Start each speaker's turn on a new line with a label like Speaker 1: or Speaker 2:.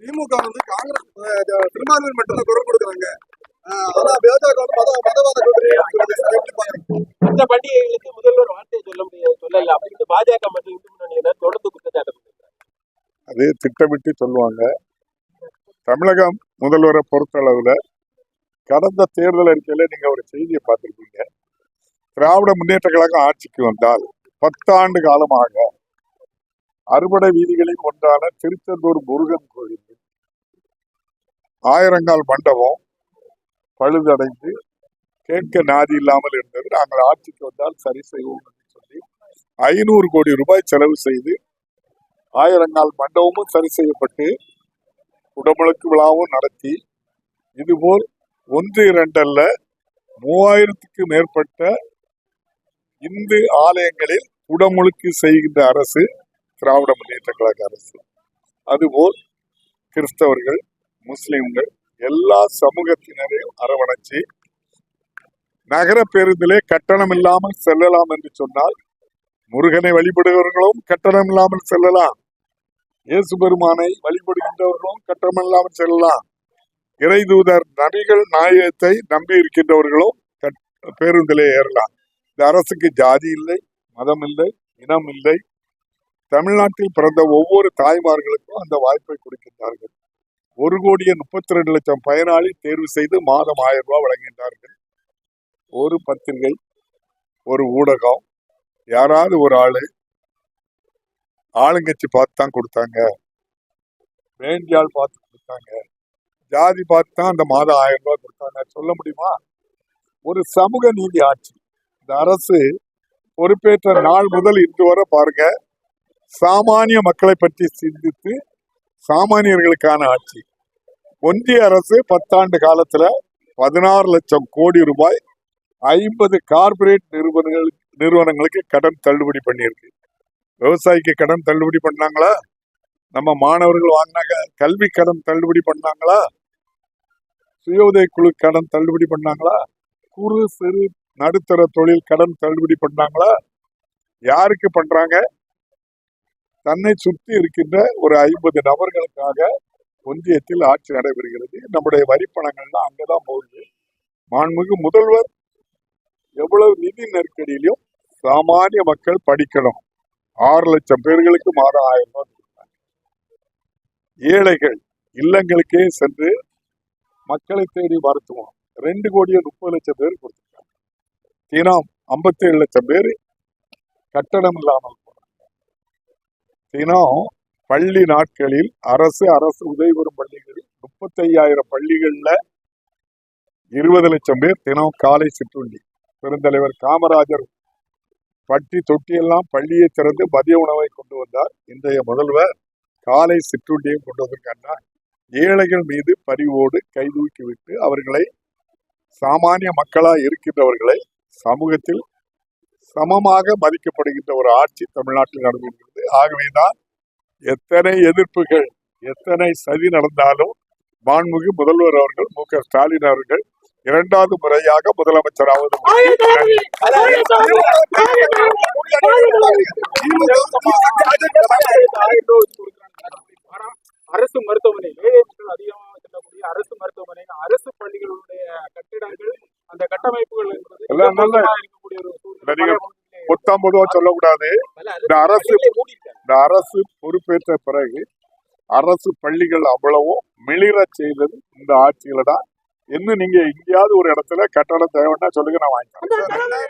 Speaker 1: திமுக வந்து காங்கிரஸ் திருமாவளவன் மட்டும்தான் குரல் கொடுக்குறாங்க. ஆனா பாஜக வந்து மதவாத கூட்டணி எப்படி பாக்குறீங்க?
Speaker 2: இந்த பண்டிகைகளுக்கு முதல்வர் வார்த்தை சொல்லல அப்படின்னு பாஜக மற்றும் இந்து முன்னணியினர் தொடர்ந்து குற்றச்சாட்டு.
Speaker 3: அது திட்டமிட்டு சொல்லுவாங்க. தமிழகம் முதல்வரை பொறுத்த அளவுல கடந்த தேர்தல் அறிக்கையில நீங்க ஒரு செய்தியை பார்த்திருக்கீங்க. திராவிட முன்னேற்ற கழகம் ஆட்சிக்கு வந்தால் 10 ஆண்டு காலமாக அறுபடை வீதிகளில் ஒன்றான திருச்செந்தூர் முருகன் கோயில் ஆயிரங்கால் மண்டபம் பழுதடைந்து கேட்க நாதி இல்லாமல் இருந்தது. நாங்கள் ஆட்சிக்கு வந்தால் சரி செய்வோம் என்று சொல்லி 500 கோடி ரூபாய் செலவு செய்து ஆயிரங்கால் மண்டபமும் சரி செய்யப்பட்டு குடமுழுக்கு விழாவும் நடத்தி, இதுபோல் 1, 2 அல்ல 3000க்கு மேற்பட்ட இந்து ஆலயங்களில் குடமுழுக்கு செய்கின்ற அரசு திராவிட முன்னேற்ற கழக அரசு. அதுபோல் கிறிஸ்தவர்கள், முஸ்லிம்கள் எல்லா சமூகத்தினரையும் அரவணைச்சு நகர பேருந்திலே கட்டணம் இல்லாமல் செல்லலாம் என்று சொன்னால் முருகனை வழிபடுகிறவர்களும் கட்டணம் இல்லாமல் செல்லலாம், இயேசு பெருமானை வழிபடுகின்றவர்களும் கட்டணம் இல்லாமல் செல்லலாம், இறை தூதர் நபிகள் நாயகத்தை நம்பி இருக்கின்றவர்களும் பேருந்திலே ஏறலாம். இந்த அரசுக்கு ஜாதி இல்லை, மதம் இல்லை, இனம் இல்லை. தமிழ்நாட்டில் பிறந்த ஒவ்வொரு தாய்மார்களுக்கும் அந்த வாய்ப்பை கொடுக்கின்றார்கள். 1,32,00,000 பயனாளி தேர்வு செய்து மாதம் 1000 ரூபாய் வழங்குகின்றார்கள். ஒரு பத்திரிகை, ஒரு ஊடகம், யாராவது ஒரு ஆளுங்கட்சி பார்த்து தான் கொடுத்தாங்க, வேண்டியால் பார்த்து கொடுத்தாங்க, ஜாதி பார்த்து தான் அந்த மாதம் 1000 ரூபாய் கொடுத்தாங்க சொல்ல முடியுமா? ஒரு சமூக நீதி ஆட்சி. இந்த அரசு பொறுப்பேற்ற நாள் முதல் இன்று வரை பாருங்க, சாமானிய மக்களை பற்றி சிந்தித்து சாமானியர்களுக்கான ஆட்சி. ஒன்றிய அரசு 10 ஆண்டு காலத்துல 16 லட்சம் கோடி ரூபாய் 50 கார்பரேட் நிறுவனங்களுக்கு கடன் தள்ளுபடி பண்ணியிருக்கு. விவசாயிக்கு கடன் தள்ளுபடி பண்ணாங்களா? நம்ம மாணவர்கள் வாங்கினாங்க கல்வி கடன் தள்ளுபடி பண்ணாங்களா? சுய உதவி குழு கடன் தள்ளுபடி பண்ணாங்களா? குறு சிறு நடுத்தர தொழில் கடன் தள்ளுபடி பண்ணாங்களா? யாருக்கு பண்றாங்க? தன்னை சுற்றி இருக்கின்ற ஒரு 50 நபர்களுக்காக ஒன்றியத்தில் ஆட்சி நடைபெறுகிறது. நம்முடைய வரிப்பணங்கள்லாம் அங்கதான் போகுது. மாண்புமிகு முதல்வர் எவ்வளவு நிதி நெருக்கடியிலும் சாமானிய மக்கள் படிக்கணும், 6 லட்சம் பேர்களுக்கு மாதம் 1000 ரூபாய் கொடுத்தாங்க. ஏழைகள் இல்லங்களுக்கே சென்று மக்களை தேடி மருத்துவம் 2,30,00,000 பேர் கொடுத்திருக்காங்க. தினம் 57 லட்சம் பேர் கட்டணம் இல்லாமல் போறாங்க. தினம் பள்ளி நாட்களில் அரசு உதவி பெறும் பள்ளிகளில் 35,000 பள்ளிகள்ல 20 லட்சம் பேர் தினம் காலை சிற்றுண்டி. பெருந்தலைவர் காமராஜர் பட்டி தொட்டியெல்லாம் பள்ளியை திறந்து மதிய உணவை கொண்டு வந்தார். இன்றைய முதல்வர் காலை சிற்றுண்டியும் கொண்டு வந்திருக்காங்க. ஏழைகள் மீது பரிவோடு கைதூக்கி விட்டு அவர்களை சாமானிய மக்களாக இருக்கின்றவர்களை சமூகத்தில் சமமாக மதிக்கப்படுகின்ற ஒரு ஆட்சி தமிழ்நாட்டில் நடந்திருக்கிறது. ஆகவேதான் எத்தனை எதிர்ப்புகள், எத்தனை சதி நடந்தாலும் மாண்புமிகு முதல்வர் அவர்கள் மு.க. ஸ்டாலின் அவர்கள் 2வது முறையாக முதலமைச்சராவது
Speaker 2: அரசு மருத்துவமனை, அதிகமாக செல்லக்கூடிய அரசு மருத்துவமனை, அரசு பள்ளிகளுடைய கட்டிடங்கள், அந்த கட்டமைப்புகள்
Speaker 3: மொத்தம் பொதுவாக சொல்லக்கூடாது. இந்த அரசு பொறுப்பேற்ற பிறகு அரசு பள்ளிகள் அவ்வளவும் மிளிர செய்தது இந்த ஆட்சியில தான். இன்னும் நீங்க எங்கேயாவது ஒரு இடத்துல கட்டடம் தேவைன்னா சொல்லுங்க, நான் வாங்கிக்கிறேன்.